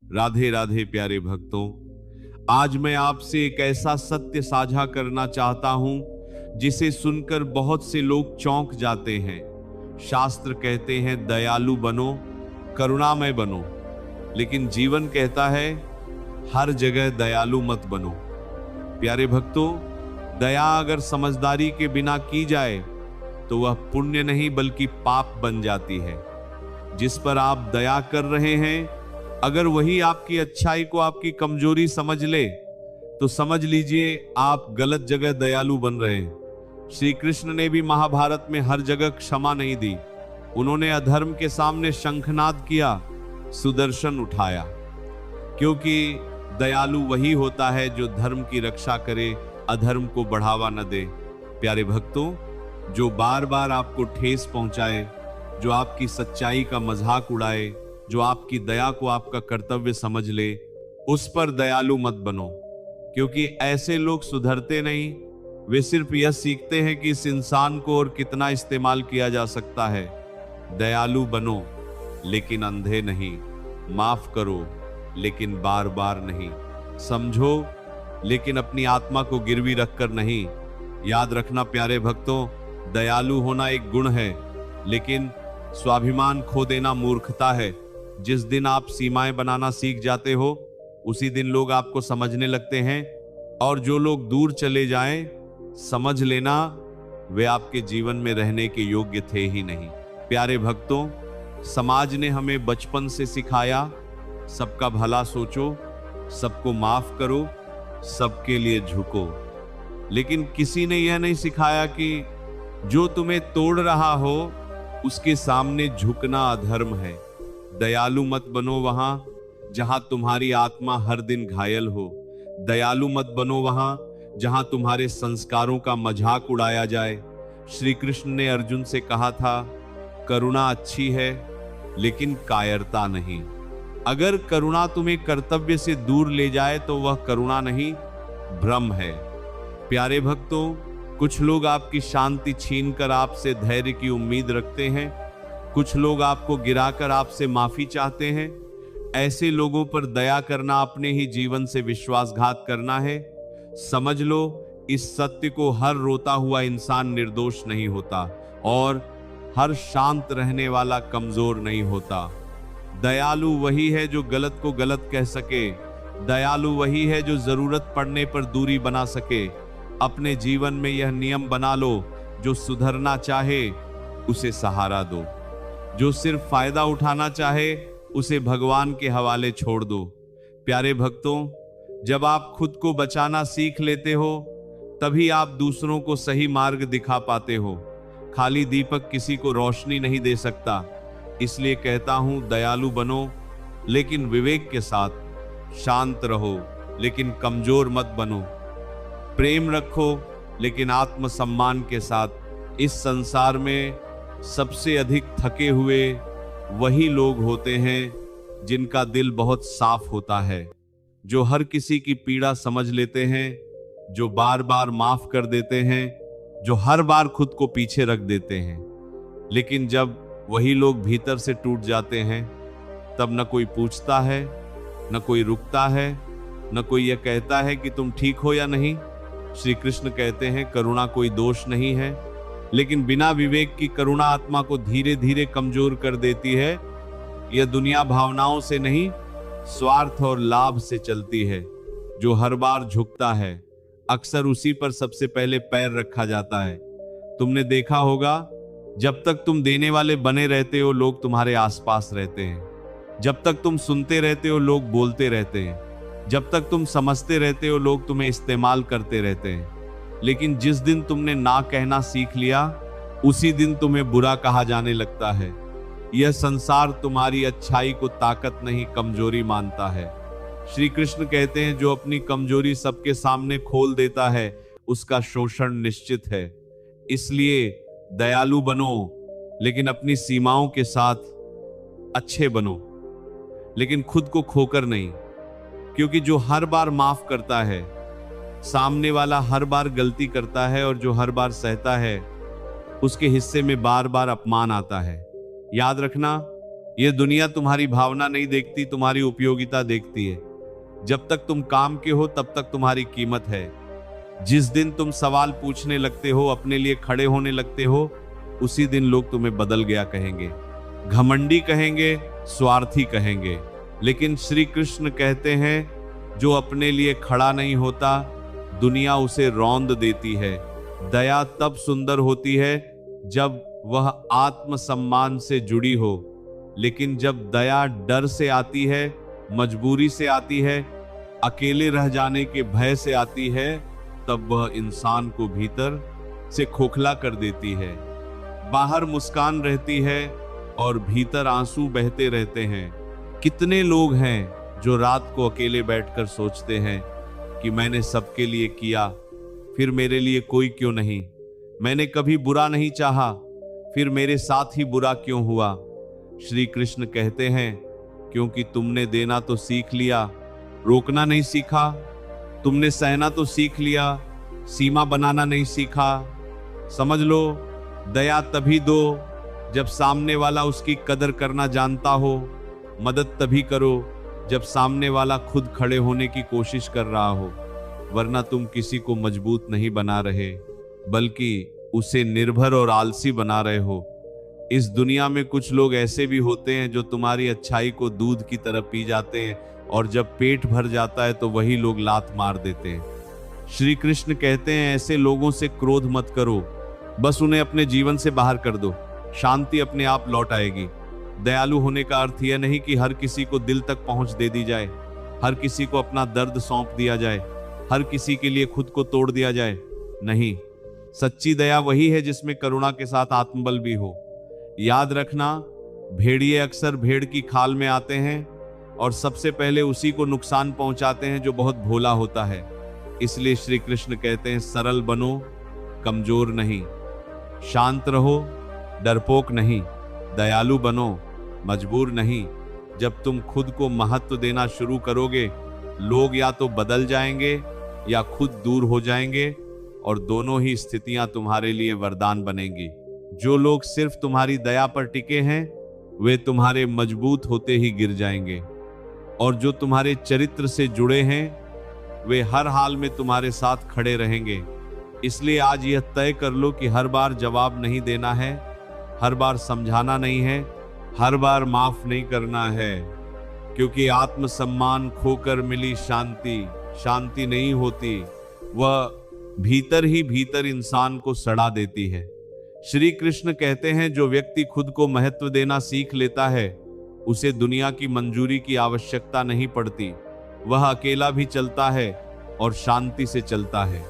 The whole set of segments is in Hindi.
राधे राधे प्यारे भक्तों, आज मैं आपसे एक ऐसा सत्य साझा करना चाहता हूं जिसे सुनकर बहुत से लोग चौंक जाते हैं। शास्त्र कहते हैं दयालु बनो, करुणामय बनो, लेकिन जीवन कहता है हर जगह दयालु मत बनो। प्यारे भक्तों, दया अगर समझदारी के बिना की जाए तो वह पुण्य नहीं बल्कि पाप बन जाती है। जिस पर आप दया कर रहे हैं, अगर वही आपकी अच्छाई को आपकी कमजोरी समझ ले तो समझ लीजिए आप गलत जगह दयालु बन रहे हैं। श्री कृष्ण ने भी महाभारत में हर जगह क्षमा नहीं दी। उन्होंने अधर्म के सामने शंखनाद किया, सुदर्शन उठाया, क्योंकि दयालु वही होता है जो धर्म की रक्षा करे, अधर्म को बढ़ावा न दे। प्यारे भक्तों, जो बार बार आपको ठेस पहुंचाए, जो आपकी सच्चाई का मजाक उड़ाए, जो आपकी दया को आपका कर्तव्य समझ ले, उस पर दयालु मत बनो, क्योंकि ऐसे लोग सुधरते नहीं। वे सिर्फ यह सीखते हैं कि इस इंसान को और कितना इस्तेमाल किया जा सकता है। दयालु बनो लेकिन अंधे नहीं, माफ करो लेकिन बार बार नहीं, समझो लेकिन अपनी आत्मा को गिरवी रखकर नहीं। याद रखना प्यारे भक्तों, दयालु होना एक गुण है, लेकिन स्वाभिमान खो देना मूर्खता है। जिस दिन आप सीमाएं बनाना सीख जाते हो, उसी दिन लोग आपको समझने लगते हैं, और जो लोग दूर चले जाएं, समझ लेना वे आपके जीवन में रहने के योग्य थे ही नहीं। प्यारे भक्तों, समाज ने हमें बचपन से सिखाया सबका भला सोचो, सबको माफ करो, सबके लिए झुको, लेकिन किसी ने यह नहीं सिखाया कि जो तुम्हें तोड़ रहा हो उसके सामने झुकना अधर्म है। दयालु मत बनो वहां जहां तुम्हारी आत्मा हर दिन घायल हो। दयालु मत बनो वहां जहां तुम्हारे संस्कारों का मजाक उड़ाया जाए। श्री कृष्ण ने अर्जुन से कहा था, करुणा अच्छी है लेकिन कायरता नहीं। अगर करुणा तुम्हें कर्तव्य से दूर ले जाए तो वह करुणा नहीं, भ्रम है। प्यारे भक्तों, कुछ लोग आपकी शांति छीनकर आपसे धैर्य की उम्मीद रखते हैं, कुछ लोग आपको गिराकर आपसे माफी चाहते हैं। ऐसे लोगों पर दया करना अपने ही जीवन से विश्वासघात करना है। समझ लो, इस सत्य को, हर रोता हुआ इंसान निर्दोष नहीं होता और हर शांत रहने वाला कमजोर नहीं होता। दयालु वही है जो गलत को गलत कह सके। दयालु वही है जो जरूरत पड़ने पर दूरी बना सके। अपने जीवन में यह नियम बना लो, जो सुधरना चाहे उसे सहारा दो, जो सिर्फ फायदा उठाना चाहे उसे भगवान के हवाले छोड़ दो। प्यारे भक्तों, जब आप खुद को बचाना सीख लेते हो तभी आप दूसरों को सही मार्ग दिखा पाते हो। खाली दीपक किसी को रोशनी नहीं दे सकता। इसलिए कहता हूं, दयालु बनो लेकिन विवेक के साथ। शांत रहो लेकिन कमजोर मत बनो। प्रेम रखो लेकिन आत्मसम्मान के साथ। इस संसार में सबसे अधिक थके हुए वही लोग होते हैं जिनका दिल बहुत साफ होता है, जो हर किसी की पीड़ा समझ लेते हैं, जो बार बार माफ कर देते हैं, जो हर बार खुद को पीछे रख देते हैं। लेकिन जब वही लोग भीतर से टूट जाते हैं, तब न कोई पूछता है, न कोई रुकता है, न कोई यह कहता है कि तुम ठीक हो या नहीं। श्री कृष्ण कहते हैं, करुणा कोई दोष नहीं है, लेकिन बिना विवेक की करुणा आत्मा को धीरे धीरे कमजोर कर देती है। यह दुनिया भावनाओं से नहीं, स्वार्थ और लाभ से चलती है। जो हर बार झुकता है, अक्सर उसी पर सबसे पहले पैर रखा जाता है। तुमने देखा होगा, जब तक तुम देने वाले बने रहते हो, लोग तुम्हारे आसपास रहते हैं। जब तक तुम सुनते रहते हो, लोग बोलते रहते हैं। जब तक तुम समझते रहते हो, लोग तुम्हें इस्तेमाल करते रहते हैं। लेकिन जिस दिन तुमने ना कहना सीख लिया, उसी दिन तुम्हें बुरा कहा जाने लगता है। यह संसार तुम्हारी अच्छाई को ताकत नहीं, कमजोरी मानता है। श्री कृष्ण कहते हैं, जो अपनी कमजोरी सबके सामने खोल देता है उसका शोषण निश्चित है। इसलिए दयालु बनो लेकिन अपनी सीमाओं के साथ। अच्छे बनो लेकिन खुद को खोकर नहीं, क्योंकि जो हर बार माफ करता है, सामने वाला हर बार गलती करता है, और जो हर बार सहता है उसके हिस्से में बार बार अपमान आता है। याद रखना, ये दुनिया तुम्हारी भावना नहीं देखती, तुम्हारी उपयोगिता देखती है। जब तक तुम काम के हो तब तक तुम्हारी कीमत है। जिस दिन तुम सवाल पूछने लगते हो, अपने लिए खड़े होने लगते हो, उसी दिन लोग तुम्हें बदल गया कहेंगे, घमंडी कहेंगे, स्वार्थी कहेंगे। लेकिन श्री कृष्ण कहते हैं, जो अपने लिए खड़ा नहीं होता, दुनिया उसे रौंद देती है। दया तब सुंदर होती है जब वह आत्मसम्मान से जुड़ी हो, लेकिन जब दया डर से आती है, मजबूरी से आती है, अकेले रह जाने के भय से आती है, तब वह इंसान को भीतर से खोखला कर देती है। बाहर मुस्कान रहती है और भीतर आंसू बहते रहते हैं। कितने लोग हैं जो रात को अकेले बैठकर सोचते हैं कि मैंने सबके लिए किया, फिर मेरे लिए कोई क्यों नहीं? मैंने कभी बुरा नहीं चाहा, फिर मेरे साथ ही बुरा क्यों हुआ? श्री कृष्ण कहते हैं, क्योंकि तुमने देना तो सीख लिया, रोकना नहीं सीखा। तुमने सहना तो सीख लिया, सीमा बनाना नहीं सीखा। समझ लो, दया तभी दो जब सामने वाला उसकी कदर करना जानता हो। मदद तभी करो जब सामने वाला खुद खड़े होने की कोशिश कर रहा हो, वरना तुम किसी को मजबूत नहीं बना रहे, बल्कि उसे निर्भर और आलसी बना रहे हो। इस दुनिया में कुछ लोग ऐसे भी होते हैं जो तुम्हारी अच्छाई को दूध की तरह पी जाते हैं, और जब पेट भर जाता है तो वही लोग लात मार देते हैं। श्री कृष्ण कहते हैं, ऐसे लोगों से क्रोध मत करो, बस उन्हें अपने जीवन से बाहर कर दो, शांति अपने आप लौट आएगी। दयालु होने का अर्थ यह नहीं कि हर किसी को दिल तक पहुंच दे दी जाए, हर किसी को अपना दर्द सौंप दिया जाए, हर किसी के लिए खुद को तोड़ दिया जाए। नहीं, सच्ची दया वही है जिसमें करुणा के साथ आत्मबल भी हो। याद रखना, भेड़िए अक्सर भेड़ की खाल में आते हैं और सबसे पहले उसी को नुकसान पहुंचाते हैं जो बहुत भोला होता है। इसलिए श्री कृष्ण कहते हैं, सरल बनो, कमजोर नहीं, शांत रहो, डरपोक नहीं, दयालु बनो, मजबूर नहीं। जब तुम खुद को महत्व देना शुरू करोगे, लोग या तो बदल जाएंगे या खुद दूर हो जाएंगे, और दोनों ही स्थितियां तुम्हारे लिए वरदान बनेंगी। जो लोग सिर्फ तुम्हारी दया पर टिके हैं, वे तुम्हारे मजबूत होते ही गिर जाएंगे, और जो तुम्हारे चरित्र से जुड़े हैं, वे हर हाल में तुम्हारे साथ खड़े रहेंगे। इसलिए आज यह तय कर लो कि हर बार जवाब नहीं देना है, हर बार समझाना नहीं है, हर बार माफ नहीं करना है, क्योंकि आत्मसम्मान खोकर मिली शांति शांति नहीं होती, वह भीतर ही भीतर इंसान को सड़ा देती है। श्री कृष्ण कहते हैं, जो व्यक्ति खुद को महत्व देना सीख लेता है, उसे दुनिया की मंजूरी की आवश्यकता नहीं पड़ती। वह अकेला भी चलता है और शांति से चलता है।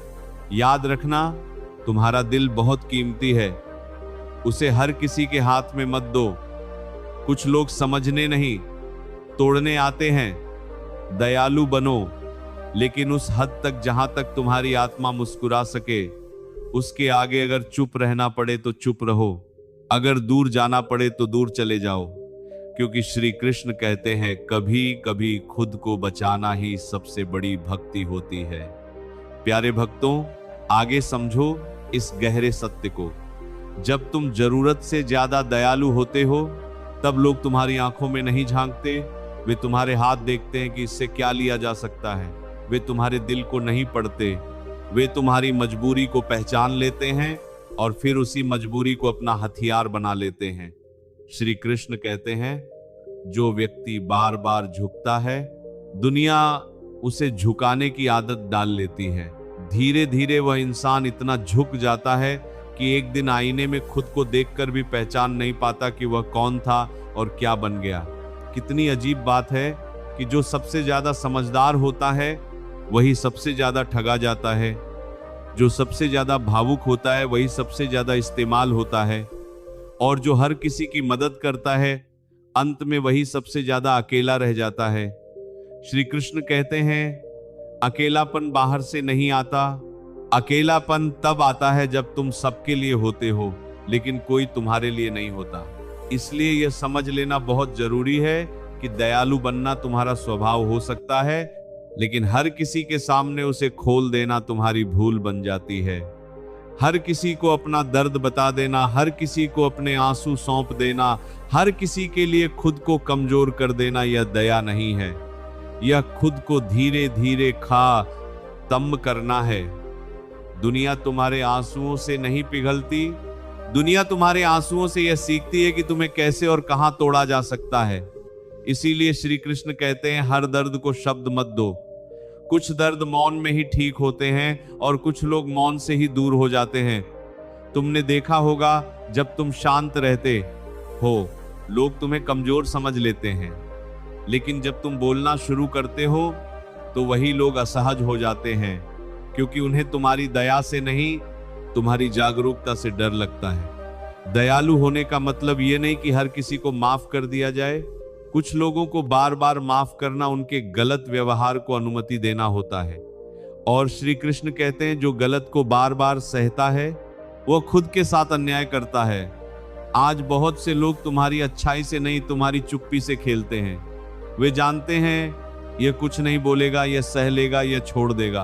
याद रखना, तुम्हारा दिल बहुत कीमती है, उसे हर किसी के हाथ में मत दो। कुछ लोग समझने नहीं, तोड़ने आते हैं। दयालु बनो, लेकिन उस हद तक जहां तक तुम्हारी आत्मा मुस्कुरा सके। उसके आगे अगर चुप रहना पड़े तो चुप रहो, अगर दूर जाना पड़े तो दूर चले जाओ, क्योंकि श्री कृष्ण कहते हैं, कभी कभी खुद को बचाना ही सबसे बड़ी भक्ति होती है। प्यारे भक्तों, आगे समझो इस गहरे सत्य को। जब तुम जरूरत से ज्यादा दयालु होते हो, तब लोग तुम्हारी आंखों में नहीं झांकते, वे तुम्हारे हाथ देखते हैं कि इससे क्या लिया जा सकता है। वे तुम्हारे दिल को नहीं पढ़ते, वे तुम्हारी मजबूरी को पहचान लेते हैं और फिर उसी मजबूरी को अपना हथियार बना लेते हैं। श्री कृष्ण कहते हैं, जो व्यक्ति बार बार झुकता है, दुनिया उसे झुकाने की आदत डाल लेती है। धीरे धीरे वह इंसान इतना झुक जाता है कि एक दिन आईने में खुद को देखकर भी पहचान नहीं पाता कि वह कौन था और क्या बन गया। कितनी अजीब बात है कि जो सबसे ज्यादा समझदार होता है, वही सबसे ज्यादा ठगा जाता है। जो सबसे ज्यादा भावुक होता है, वही सबसे ज्यादा इस्तेमाल होता है। और जो हर किसी की मदद करता है, अंत में वही सबसे ज्यादा अकेला रह जाता है। श्री कृष्ण कहते हैं, अकेलापन बाहर से नहीं आता, अकेलापन तब आता है जब तुम सबके लिए होते हो, लेकिन कोई तुम्हारे लिए नहीं होता। इसलिए यह समझ लेना बहुत जरूरी है कि दयालु बनना तुम्हारा स्वभाव हो सकता है, लेकिन हर किसी के सामने उसे खोल देना तुम्हारी भूल बन जाती है। हर किसी को अपना दर्द बता देना, हर किसी को अपने आंसू सौंप देना, हर किसी के लिए खुद को कमजोर कर देना, यह दया नहीं है। यह खुद को धीरे धीरे खत्म करना है। दुनिया तुम्हारे आंसुओं से नहीं पिघलती, दुनिया तुम्हारे आंसुओं से यह सीखती है कि तुम्हें कैसे और कहां तोड़ा जा सकता है। इसीलिए श्री कृष्ण कहते हैं, हर दर्द को शब्द मत दो। कुछ दर्द मौन में ही ठीक होते हैं और कुछ लोग मौन से ही दूर हो जाते हैं। तुमने देखा होगा, जब तुम शांत रहते हो लोग तुम्हें कमजोर समझ लेते हैं, लेकिन जब तुम बोलना शुरू करते हो तो वही लोग असहज हो जाते हैं, क्योंकि उन्हें तुम्हारी दया से नहीं, तुम्हारी जागरूकता से डर लगता है। दयालु होने का मतलब ये नहीं कि हर किसी को माफ कर दिया जाए। कुछ लोगों को बार बार माफ करना उनके गलत व्यवहार को अनुमति देना होता है। और श्री कृष्ण कहते हैं, जो गलत को बार बार सहता है वह खुद के साथ अन्याय करता है। आज बहुत से लोग तुम्हारी अच्छाई से नहीं, तुम्हारी चुप्पी से खेलते हैं। वे जानते हैं यह कुछ नहीं बोलेगा, यह सह लेगा, यह छोड़ देगा,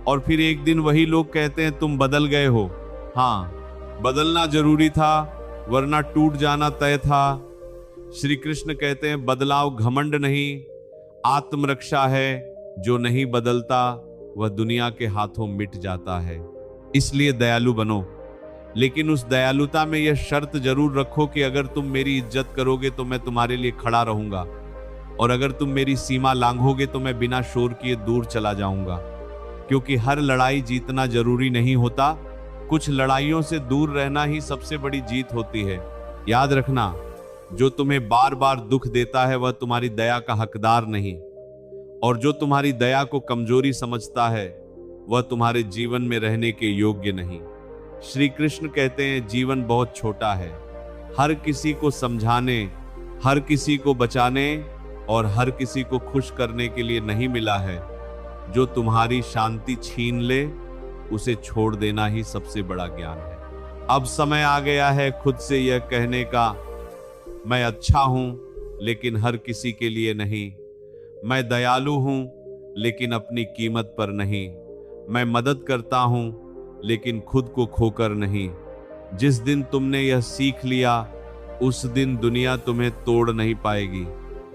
और फिर एक दिन वही लोग कहते हैं तुम बदल गए हो। हाँ, बदलना जरूरी था, वरना टूट जाना तय था। श्री कृष्ण कहते हैं, बदलाव घमंड नहीं, आत्मरक्षा है। जो नहीं बदलता वह दुनिया के हाथों मिट जाता है। इसलिए दयालु बनो, लेकिन उस दयालुता में यह शर्त जरूर रखो कि अगर तुम मेरी इज्जत करोगे तो मैं तुम्हारे लिए खड़ा रहूंगा, और अगर तुम मेरी सीमा लांघोगे तो मैं बिना शोर किए दूर चला जाऊंगा। क्योंकि हर लड़ाई जीतना जरूरी नहीं होता, कुछ लड़ाइयों से दूर रहना ही सबसे बड़ी जीत होती है। याद रखना, जो तुम्हें बार बार दुख देता है वह तुम्हारी दया का हकदार नहीं, और जो तुम्हारी दया को कमजोरी समझता है वह तुम्हारे जीवन में रहने के योग्य नहीं। श्री कृष्ण कहते हैं, जीवन बहुत छोटा है, हर किसी को समझाने, हर किसी को बचाने और हर किसी को खुश करने के लिए नहीं मिला है। जो तुम्हारी शांति छीन ले उसे छोड़ देना ही सबसे बड़ा ज्ञान है। अब समय आ गया है खुद से यह कहने का, मैं अच्छा हूं लेकिन हर किसी के लिए नहीं। मैं दयालु हूं लेकिन अपनी कीमत पर नहीं। मैं मदद करता हूं लेकिन खुद को खोकर नहीं। जिस दिन तुमने यह सीख लिया उस दिन दुनिया तुम्हें तोड़ नहीं पाएगी।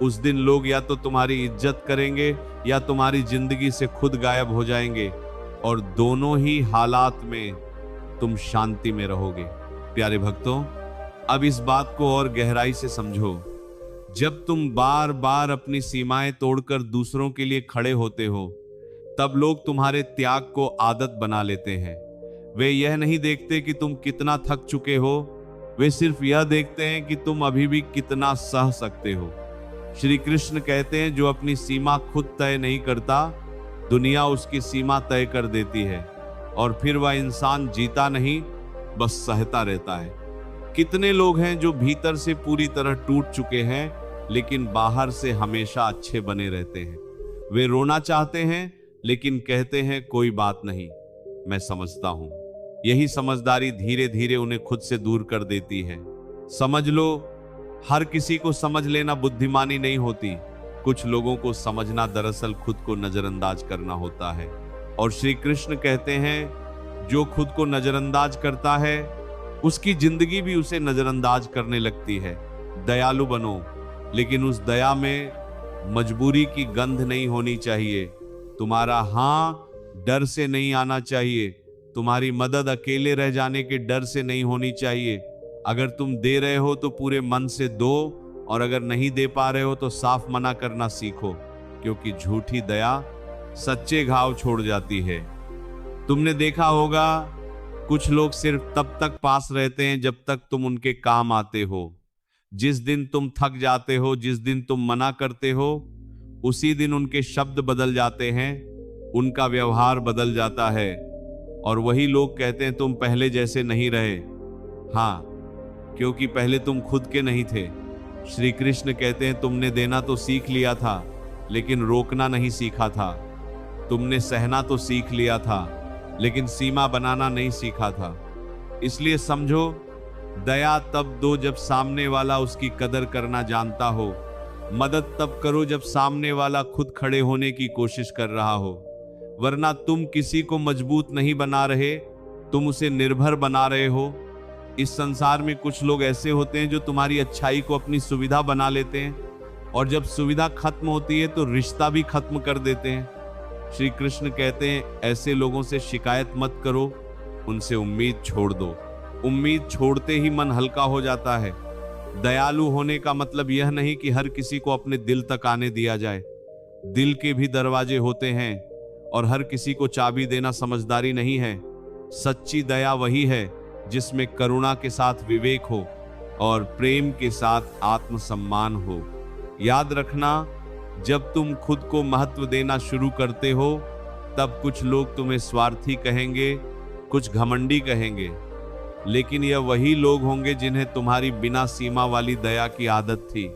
उस दिन लोग या तो तुम्हारी इज्जत करेंगे या तुम्हारी जिंदगी से खुद गायब हो जाएंगे, और दोनों ही हालात में तुम शांति में रहोगे। प्यारे भक्तों, अब इस बात को और गहराई से समझो। जब तुम बार बार अपनी सीमाएं तोड़कर दूसरों के लिए खड़े होते हो, तब लोग तुम्हारे त्याग को आदत बना लेते हैं। वे यह नहीं देखते कि तुम कितना थक चुके हो, वे सिर्फ यह देखते हैं कि तुम अभी भी कितना सह सकते हो। श्री कृष्ण कहते हैं, जो अपनी सीमा खुद तय नहीं करता, दुनिया उसकी सीमा तय कर देती है, और फिर वह इंसान जीता नहीं, बस सहता रहता है। कितने लोग हैं जो भीतर से पूरी तरह टूट चुके हैं, लेकिन बाहर से हमेशा अच्छे बने रहते हैं। वे रोना चाहते हैं लेकिन कहते हैं कोई बात नहीं, मैं समझता हूं। यही समझदारी धीरे धीरे उन्हें खुद से दूर कर देती है। समझ लो, हर किसी को समझ लेना बुद्धिमानी नहीं होती। कुछ लोगों को समझना दरअसल खुद को नजरअंदाज करना होता है। और श्री कृष्ण कहते हैं, जो खुद को नजरअंदाज करता है उसकी जिंदगी भी उसे नजरअंदाज करने लगती है। दयालु बनो, लेकिन उस दया में मजबूरी की गंध नहीं होनी चाहिए। तुम्हारा हां डर से नहीं आना चाहिए, तुम्हारी मदद अकेले रह जाने के डर से नहीं होनी चाहिए। अगर तुम दे रहे हो तो पूरे मन से दो, और अगर नहीं दे पा रहे हो तो साफ मना करना सीखो, क्योंकि झूठी दया सच्चे घाव छोड़ जाती है। तुमने देखा होगा, कुछ लोग सिर्फ तब तक पास रहते हैं जब तक तुम उनके काम आते हो। जिस दिन तुम थक जाते हो, जिस दिन तुम मना करते हो, उसी दिन उनके शब्द बदल जाते हैं, उनका व्यवहार बदल जाता है, और वही लोग कहते हैं तुम पहले जैसे नहीं रहे। हाँ, क्योंकि पहले तुम खुद के नहीं थे। श्री कृष्ण कहते हैं, तुमने देना तो सीख लिया था लेकिन रोकना नहीं सीखा था। तुमने सहना तो सीख लिया था लेकिन सीमा बनाना नहीं सीखा था। इसलिए समझो, दया तब दो जब सामने वाला उसकी कदर करना जानता हो। मदद तब करो जब सामने वाला खुद खड़े होने की कोशिश कर रहा हो, वरना तुम किसी को मजबूत नहीं बना रहे, तुम उसे निर्भर बना रहे हो। इस संसार में कुछ लोग ऐसे होते हैं जो तुम्हारी अच्छाई को अपनी सुविधा बना लेते हैं, और जब सुविधा खत्म होती है तो रिश्ता भी खत्म कर देते हैं। श्री कृष्ण कहते हैं ऐसे लोगों से शिकायत मत करो, उनसे उम्मीद छोड़ दो। उम्मीद छोड़ते ही मन हल्का हो जाता है। दयालु होने का मतलब यह नहीं कि हर किसी को अपने दिल तक आने दिया जाए। दिल के भी दरवाजे होते हैं, और हर किसी को चाबी देना समझदारी नहीं है। सच्ची दया वही है जिसमें करुणा के साथ विवेक हो और प्रेम के साथ आत्मसम्मान हो। याद रखना, जब तुम खुद को महत्व देना शुरू करते हो तब कुछ लोग तुम्हें स्वार्थी कहेंगे, कुछ घमंडी कहेंगे, लेकिन यह वही लोग होंगे जिन्हें तुम्हारी बिना सीमा वाली दया की आदत थी।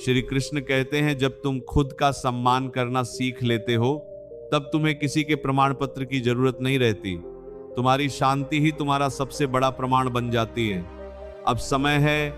श्री कृष्ण कहते हैं जब तुम खुद का सम्मान करना सीख लेते हो तब तुम्हें किसी के प्रमाण पत्र की जरूरत नहीं रहती। तुम्हारी शांति ही तुम्हारा सबसे बड़ा प्रमाण बन जाती है। अब समय है